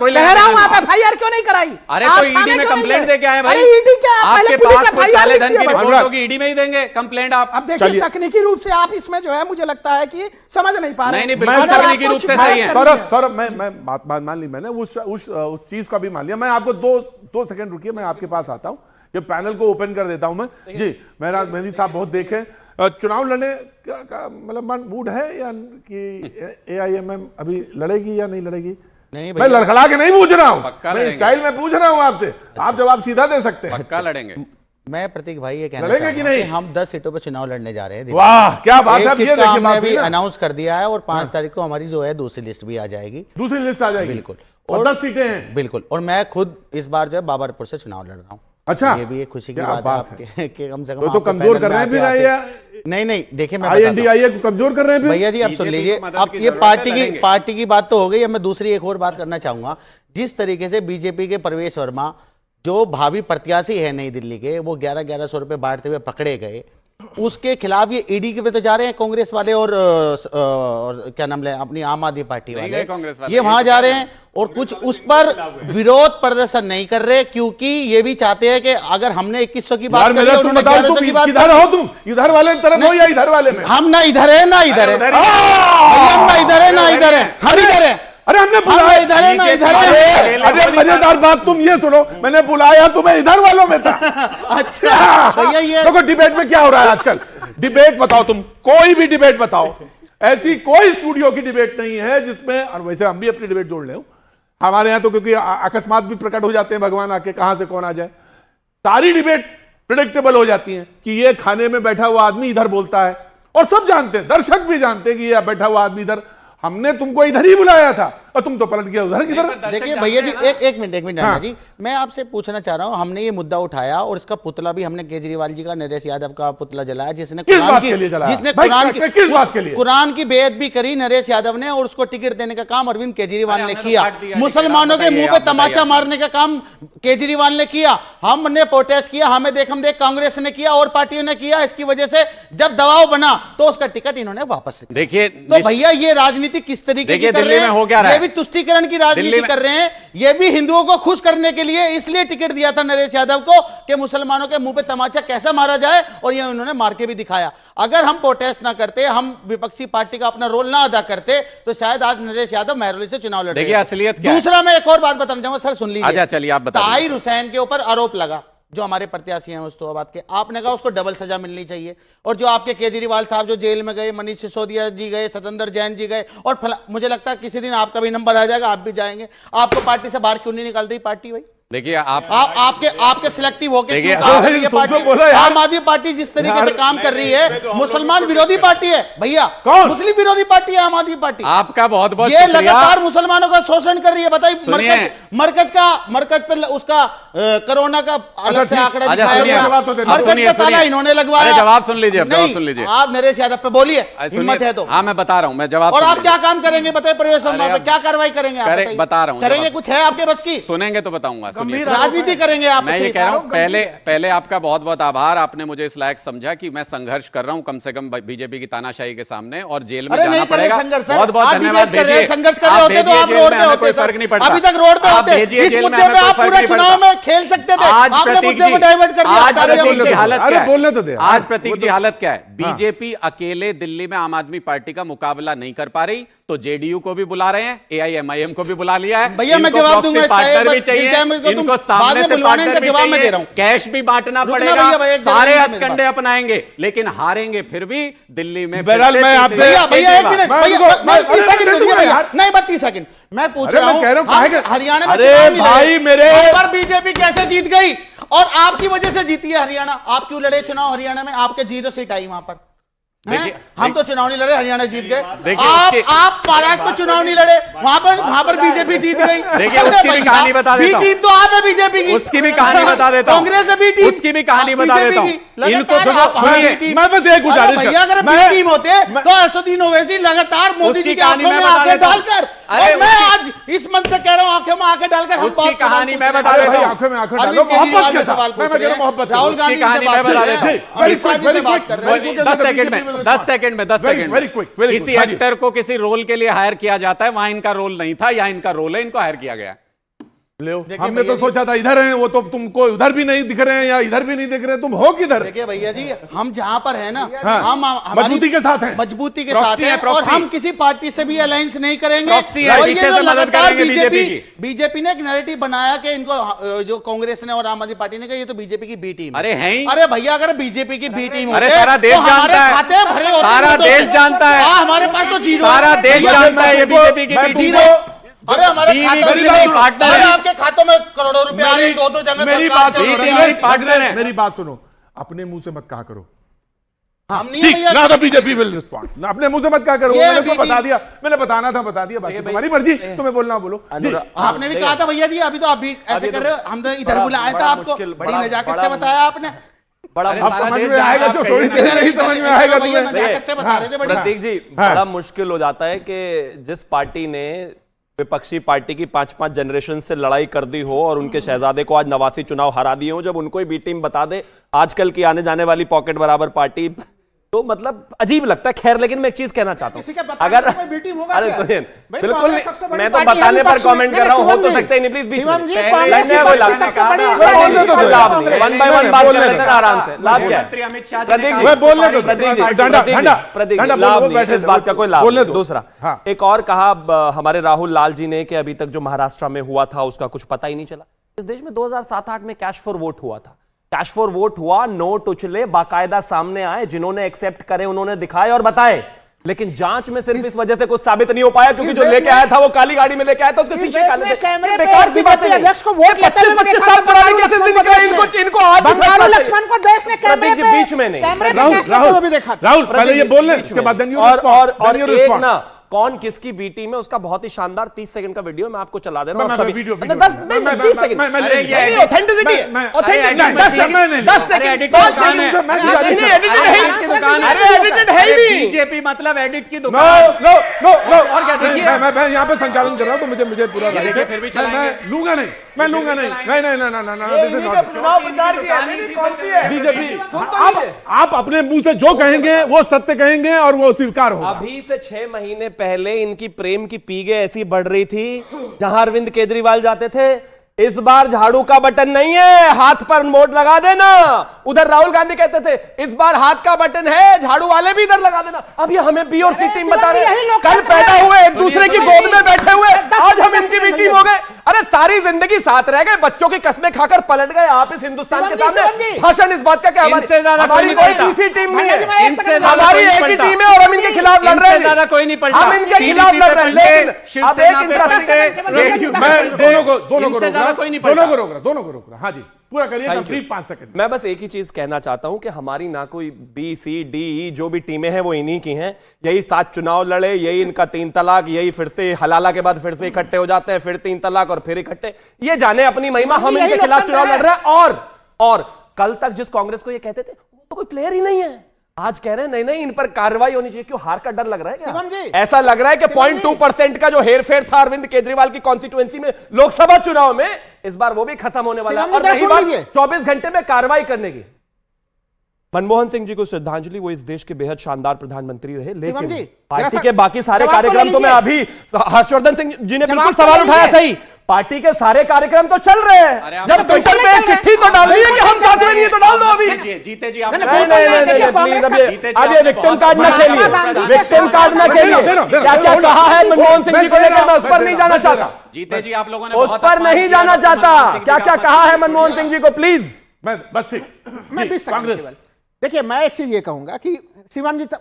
कह रहा हूं आप एफआईआर क्यों नहीं कराई? अरे तो ईडी में कंप्लेंट दे के आए भाई। ईडी क्या? आपके पास कोई काले धन की रिपोर्ट होगी, ईडी में ही देंगे कंप्लेंट आप। अब देखिए तकनीकी रूप से आप इसमें जो है मुझे लगता है कि समझ नहीं पा रहे। नहीं बिल्कुल तकनीकी रूप से सही है। सौरभ मैं बात मान ली मैंने, उस चीज का भी मान लिया। मैं आपको दो सेकंड रुकिए, मैं आपके पास आता हूं कि पैनल को ओपन कर देता हूं मैं जी। मेहदी साहब बहुत देखे चुनाव लड़ने का मतलब मूड है या कि एआईएमएम अभी लड़ेगी या नहीं लड़ेगी? नहीं, मैं लड़खड़ा के नहीं पूछ रहा हूं, मैं स्टाइल में पूछ रहा हूं आपसे, आप जवाब सीधा दे सकते हैं। पक्का लड़ेंगे। मैं प्रतीक भाई ये कहना चाहता हूं कि हम 10 सीटों पर चुनाव लड़ने जा रहे हैं। वाह क्या बात है। ये हमने भी अनाउंस कर दिया है और 5 तारीख को हमारी जो है दूसरी लिस्ट भी आ जाएगी। दूसरी लिस्ट आ जाएगी बिल्कुल, और 10 सीटें हैं बिल्कुल। और मैं खुद इस बार जो है बाबरपुर से चुनाव लड़ रहा हूं। अच्छा, ये भी एक खुशी की बात है कि कम से कम तो कमजोर कर रहे हैं भी रहे हैं। नहीं देखिए मैं आईएनडीआईए को कमजोर कर रहे हैं भैया जी। आप सुन लीजिए, अब ये पार्टी की बात तो हो गई। अब मैं दूसरी एक और बात करना चाहूंगा। जिस तरीके से बीजेपी के प्रवेश वर्मा जो भावी प्रत्याशी है नई दिल्ली के, वो 1100 रुपए बांटते हुए पकड़े गए, उसके खिलाफ ये ईडी के पे तो जा रहे हैं कांग्रेस वाले और क्या नाम ले अपनी आम आदमी पार्टी वाले, ये वहां जा रहे हैं और कुछ उस पर विरोध प्रदर्शन नहीं कर रहे, क्योंकि ये भी चाहते हैं कि अगर हमने 2100 की बात करी, उन्होंने 1100 की बात। इधर हो तुम, इधर वाले तरफ हो या इधर वाले में? हम ना इधर है ना इधर है, हम ना इधर है ना इधर है, हम इधर है। अरे हमने बुलाया इधर है ना इधर है। अरे मजेदार बात तुम ये सुनो, मैंने बुलाया तुम्हें इधर वालों में था। अच्छा भैया ये देखो डिबेट में क्या हो रहा है आजकल। डिबेट बताओ तुम, कोई भी डिबेट बताओ, ऐसी कोई स्टूडियो की डिबेट नहीं है जिसमें, और वैसे हम भी अपनी डिबेट जोड़ ले हमारे यहाँ तो, क्योंकि अकस्मात भी प्रकट हो जाते हैं, भगवान आके कहां से कौन आ जाए। सारी डिबेट प्रेडिक्टेबल हो जाती है कि ये खाने में बैठा हुआ आदमी इधर बोलता है, और सब जानते हैं, दर्शक भी जानते हैं कि ये बैठा हुआ आदमी इधर, हमने तुमको इधर ही बुलाया था और तुम तो पलट गया उधर किधर। देखिए भैया जी एक मिनट हाँ। जी मैं आपसे पूछना चाह रहा हूं, हमने ये मुद्दा उठाया और इसका पुतला भी हमने केजरीवाल जी का, नरेश यादव का पुतला जलाया, जिसने कुरान की बेअदबी करी नरेश यादव ने, और उसको टिकट देने का काम अरविंद केजरीवाल ने किया। मुसलमानों के मुंह पे तमाचा मारने का काम केजरीवाल ने किया। हमने प्रोटेस्ट किया, हम देख कांग्रेस ने किया और पार्टियों ने किया। इसकी वजह से जब दबाव बना तो उसका टिकट इन्होंने वापस। देखिए तो भैया ये राजनीति किस तरीके की कर रहे हैं, हो गया, ये भी तुष्टीकरण की राजनीति कर रहे हैं, ये भी हिंदुओं को खुश करने के लिए इसलिए टिकट दिया था नरेश यादव को कि मुसलमानों के मुंह पे तमाचा कैसा मारा जाए, और ये उन्होंने मार के भी दिखाया। अगर हम प्रोटेस्ट ना करते, हम विपक्षी पार्टी का अपना रोल ना अदा करते, तो शायद आज नरेश यादव महरौली से चुनाव लड़ते। देखिए असलियत क्या है? दूसरा मैं एक और बात बताना चाहूंगा सर, सुन लीजिए। चलिए आप बताइए। ताहिर हुसैन के ऊपर आरोप लगा, जो हमारे प्रत्याशी हैं मुस्तफाबाद के, आपने कहा उसको डबल सजा मिलनी चाहिए। और जो आपके केजरीवाल साहब जो जेल में गए, मनीष सिसोदिया जी गए, सतेंद्र जैन जी गए, और मुझे लगता है किसी दिन आपका भी नंबर आ जाएगा, आप भी जाएंगे। आपको पार्टी से बाहर क्यों नहीं निकाल रही पार्टी भाई? देखिए आपके सिलेक्टिव होके आम आदमी पार्टी जिस तरीके से काम कर रही है, मुसलमान विरोधी पार्टी है भैया, मुस्लिम विरोधी पार्टी है आम आदमी पार्टी। आपका बहुत बहुत ये लगातार मुसलमानों का शोषण कर रही है। बताइए मरकज पे उसका कोरोना का अलग से आंकड़ा दिखाया गया, मरकज पे ताला इन्होंने लगवाया। जवाब सुन लीजिए, जवाब सुन लीजिए। आप नरेश यादव पे बोलिए, हिम्मत है तो। हाँ मैं बता रहा हूँ, मैं जवाब। और आप क्या काम करेंगे बताइए, प्रवेश वर्मा पे क्या कार्रवाई करेंगे? बता रहा हूँ, करेंगे कुछ है आपके बस की? सुनेंगे तो बताऊंगा। राजनीति करेंगे आप? मैं ये कह रहा हूं, पहले आपका बहुत बहुत आभार, आपने मुझे इस लायक समझा कि मैं संघर्ष कर रहा हूं कम से कम बीजेपी की तानाशाही के सामने, और जेल में जाना पड़ेगा। बहुत बहुत धन्यवाद। संघर्ष कर रहे होते तो आप रोड पे होते, कोई फर्क नहीं पड़ता। अभी तक रोड पे होते, इस मुद्दे पे आप पूरा चुनाव में खेल सकते थे। आपने मुद्दे को डाइवर्ट कर दिया। आज प्रतीक जी हालत क्या है? बोलने तो दे। आज प्रतीक जी हालत क्या है? बीजेपी अकेले दिल्ली में आम आदमी पार्टी का मुकाबला नहीं कर पा रही, तो जेडीयू को भी बुला रहे हैं, एआईएमआईएम को भी बुला लिया है। भैया मैं जवाब दूंगा, पार्टनर भी चाहिए, इनको सामने से पार्टनर भी चाहिए, कैश भी बांटना पड़ेगा, सारे हथकंडे अपनाएंगे, लेकिन हारेंगे फिर भी दिल्ली में। बहरहाल मैं आपसे भैया एक मिनट, भैया 30 सेकंड दीजिए भैया, नहीं 32 सेकंड मैं पूछ रहा हूं, हरियाणा में चुनाव बीजेपी कैसे जीत गई? और आपकी वजह से जीती है हरियाणा। आप क्यों लड़े चुनाव हरियाणा में? आपके 0 सीट आई वहां पर। हम तो चुनाव नहीं लड़े, हरियाणा जीत गए। आप महाराष्ट्र में चुनाव नहीं लड़े, वहां पर बीजेपी जीत गई। देखिए उसकी भी कहानी बता देता हूं। टीम तो आप है बीजेपी की, उसकी भी कहानी बता देता हूं। कांग्रेस है बी टीम, उसकी भी कहानी बता देता हूं। इनको सुनिए, मैं बस एक गुजारिश भैया, अगर बी टीम होते तो असदुद्दीन ओवैसी लगातार मोदी जी की आंखों में आंखें डालकर, और मैं आज इस मंच से कह रहा हूं आंखों में आंखें डालकर हम उसकी कहानी मैं बता देता हूं। आंखों में आंखें डालो, मोहब्बत के साथ राहुल गांधी की कहानी मैं बता देता हूं। 10 सेकंड में 10 सेकंड किसी एक्टर को किसी रोल के लिए हायर किया जाता है, वहां इनका रोल नहीं था, या इनका रोल है, इनको हायर किया गया। ले देखिए हमने तो भैया सोचा था इधर हैं, वो तो तुमको उधर भी नहीं दिख रहे हैं या इधर भी नहीं दिख रहे हैं, तुम हो किधर? देखिए भैया जी, हम जहां पर है ना, हाँ, हम हमारी मजबूती के साथ हैं, मजबूती के प्रॉक्सी साथ है, हैं, और प्रॉक्सी। हम किसी पार्टी से भी अलायंस नहीं करेंगे। प्रॉक्सी है, और ये पीछे जो से मदद लगातार करेंगे बीजेपी की। बीजेपी ने एक नैरेटिव बनाया कि इनको जो कांग्रेस ने और आम आदमी पार्टी ने कहा ये तो बीजेपी की बी टीम। अरे हैं ही। अरे भैया, अगर बीजेपी की बी टीम अरे होते, सारा देश तो हमारे जानता है। खाते भरे होते, सारा तो देश जानता है। हमारे पास तो जीरो, सारा देश भैया, जानता है ये बीजेपी की मैं बी टीम तुमको- है। अरे हमारे बीवी खाते मेरी में बात पार्टनर अरे है। आपके खातों में करोड़ों रुपए आ रहे हैं, दो जगह मेरी सरकार बात चल सुनो, रही है। मेरी पार्टनर है। मेरी बात सुनो, अपने मुंह से मत कहा करो। हम नहीं ठीक, भैया, ना तो बीजेपी विल रिस्पॉन्ड, अपने मुंह से मत कहा करो। ये मैंने तो बीजेपी बता दिया, मैंने बताना था बता दिया, बाकी तुम्हारी मर्जी, तुम्हें बोलना बोलो जी। आपने भी कहा था भैया जी, अभी तो आप भी ऐसे कर रहे हो, हमने इधर बुलाया था आपको, बड़ी नजाकत से बताया आपने। बड़ा अब सारा समझ देश में आएगा आप तो कहीं थोड़ी ना देर इधर ही समझ में आएगा भैया तुम्हें। नजाकत से बता रहे थे बड़ी। प्रतीक जी, बड़ा मुश्किल हो जाता है कि जिस पार्टी ने विपक्षी पार्टी की 5-5 जनरेशन से लड़ाई कर दी हो और उनके शहजादे को आज 89 चुनाव हरा दिए हो, जब उनको ही बी टीम बता दे आजकल की आने जाने वाली पॉकेट बराबर पार्टी, तो मतलब अजीब लगता है। खैर, लेकिन मैं एक चीज कहना चाहता किसी के हूँ, बताने अगर से कोई B team होगा अरे क्या? सुनिए, भाई बिल्कुल कांग्रेस सबसे नहीं, बड़ी मैं तो पार्टी है बताने पर विपक्ष में। कमेंट कर रहा हूँ, हो शिवम तो जी, सकता है नहीं, प्लीज बीच शिवम में जी, नहीं, कांग्रेस नहीं, की कोई पार्टी लाभ सबसे बड़ी नहीं, पार्टी बोलने है दो, कांग्रेस। लाभ नहीं, वन बाय वन बात कर लेते हैं आराम से। लाभ क्या मंत्री है? अमित शाह जी प्रतीक ने जी, कहा, मैं बोलने दो, प्रतीक जी, डंडा, प्रतीक जी, डंडा, प्रतीक जी, डंडा, लाभ वो नहीं, बैठे इस बात का कोई लाभ बोलने नहीं। दो। दूसरा, हाँ। एक और कहा हमारे राहुल लाल जी ने कि अभी तक जो महाराष्ट्र में हुआ था उसका कुछ पता ही नहीं चला। इस देश में 2007-8 में कैश फॉर वोट हुआ था, कैश फॉर वोट हुआ, नोट उछले बाकायदा सामने आए, जिन्होंने एक्सेप्ट करे उन्होंने दिखाए और बताए, लेकिन जांच में सिर्फ इस वजह से कुछ साबित नहीं हो पाया क्योंकि जो लेके आया था वो काली गाड़ी में लेके आया था, उसके इस शीशे देश काले में थे। कैमरे ये पे बेकार की बातें बीजेपी नहीं। अध्यक्ष को वोट लेते हुए 25 देखा साल पुराने बंगारू केसेस नहीं लक्ष्मण दिखाए, को इनको आज ही बंगारू फैसला लक्ष्मण को देश ने कैमरे प्रतीक जी, पे बीच में नहीं। कैमरे पे राहुल, कैश लेते हुए भी देखा था। राहुल पहले ये बोल लें, उसके बाद then you respond, और then you एक respond। ना कौन किसकी बी टीम है उसका बहुत ही शानदार 30 सेकंड का वीडियो मैं आपको चला दे रहा हूं। मैं- और सभी वीडियो- 10 नहीं, 30 सेकंड, अरे ये नहीं, edit- ऑथेंटिसिटी है, मैं- ऑथेंटिक अरे 10 edit- सेकंड, 10 अरे सेकंड, edit 5 की दुकान है। सेकंड, मैं- नहीं, एडिटेड है ही एडिट की दुकान है। अरे एडिटेड है ही नहीं। बीजेपी मतलब एडिट की नो दुकान। नो नो नो, और क्या देखिए? मैं यहाँ पे संचालन कर रहा हूँ तो मुझे पूरा ये देखिए, फिर भी चलाएंगे। मैं लूंगा नहीं, मैं लूंगा नहीं, नहीं नहीं नहीं नहीं नहीं, this is not- चुनाव प्रचार की है, नहीं, कौन सी है? बीजेपी सुन तो लीजिए। आप अपने मुंह से जो कहेंगे वो सत्य कहेंगे और वो स्वीकार होगा। अभी से 6 महीने पहले इनकी प्रेम की पीगे ऐसी बढ़ रही थी, जहां अरविंद केजरीवाल जाते थे। इस बार झाड़ू का बटन नहीं है, हाथ पर वोट लगा देना। उधर राहुल गांधी कहते थे इस बार हाथ का बटन है, झाड़ू वाले भी इधर लगा देना। अब ये हमें बी और सी अरे टीम बता रहे यही हैं। लोग कल कहते पैदा हैं। हुए एक दूसरे की गोद में बैठे हुए, आज हम 10 इनकी भी टीम हो गए। अरे सारी जिंदगी साथ रह गए, बच्चों की कस्में खाकर पलट गए आप इस हिंदुस्तान के शिवम सामने। जी। भाषण इस बात का क्या इनसे ज्यादा कोई हमारी नहीं कोई पलटा। तीसरी टीम नहीं जी, मैं है, एक इनसे सेकंड ज्यादा हमारी कोई एक नहीं ही पलटा। टीम है और हम इनके खिलाफ लड़ रहे इनसे हैं। ज्यादा कोई नहीं पलटा। हम इनके खिलाफ PDP लड़ पे रहे हैं, पलटे, लेकिन अब शिवसेना एक पे इंटरेस्टिंग पलटे, JDU पे मैं पलटे। दोनों को रोक इनसे रहा ज्यादा हूं। कोई नहीं पलटा। दोनों को रोक रहा। हाँ जी, पूरा करिए Thank कंप्लीट you। 5 सेकंड। मैं बस एक ही चीज कहना चाहता हूं कि हमारी ना कोई बी सी डी ई जो भी टीमें हैं वो इन्हीं की हैं। यही 7 चुनाव लड़े, यही इनका 3 तलाक, यही फिर से हलाला के बाद फिर से इकट्ठे हो जाते हैं, फिर 3 तलाक और फिर इकट्ठे, ये जाने अपनी महिमा। हम यही इनके खिलाफ लोकतंत्र चुनाव है। लड़ रहे हैं। और कल तक जिस कांग्रेस को ये कहते थे वो तो कोई प्लेयर ही नहीं है, आज कह रहे हैं नहीं नहीं इन पर कार्रवाई होनी चाहिए। क्यों, हार का डर लग रहा है शिवम जी। क्या? ऐसा लग रहा है कि शिवम जी। 0.2% का जो हेरफेर था अरविंद केजरीवाल की कॉन्स्टिट्यूएंसी में लोकसभा चुनाव में, इस बार वो भी खत्म होने वाला है। शिवम जी, और जरा रही सुन बात लीजिए। 24 घंटे में कार्रवाई करने की, मनमोहन सिंह जी को श्रद्धांजलि, वो इस देश के बेहद शानदार प्रधानमंत्री रहे, शिवम लेकिन जी, पार्टी जरा के बाकी सारे जवाब तो ले कार्यक्रम तो मैं लीजिए। अभी हर्षवर्धन सिंह जी ने जवाब बिल्कुल तो सवाल ले उठाया, लीजिए। सही, पार्टी के सारे कार्यक्रम तो चल रहे अरे हैं। आप जब तो ट्विटर बिल्कुल पे नहीं चिट्ठी तो डाल दी है कि हम बिल्कुल साथ में नहीं है तो डाल दो अभी। जीते जी आप नहीं, नहीं नहीं नहीं देखिए, प्लीज, अब कांग्रेस ये का- अब ये विक्टिम कार्ड ना खेलिए, गांधी विक्टिम कार्ड ना खेलिए। दे रहा हूं। क्या क्या कहा है मनमोहन सिंह जी को लेकर, मैं उस पर नहीं जाना चाहता, जीते जी आप लोगों ने उस बहुत पर अपमान नहीं किया जाना डॉक्टर चाहता। मनमोहन सिंह जी क्या का क्या अपमान कहा है किया। मनमोहन सिंह जी को, प्लीज। मैं बस ठीक मैं जी, 20 सेकंड कांग्रेस केवल। देखिए, मैं एक चीज ये कहूंगा कि शिवम जी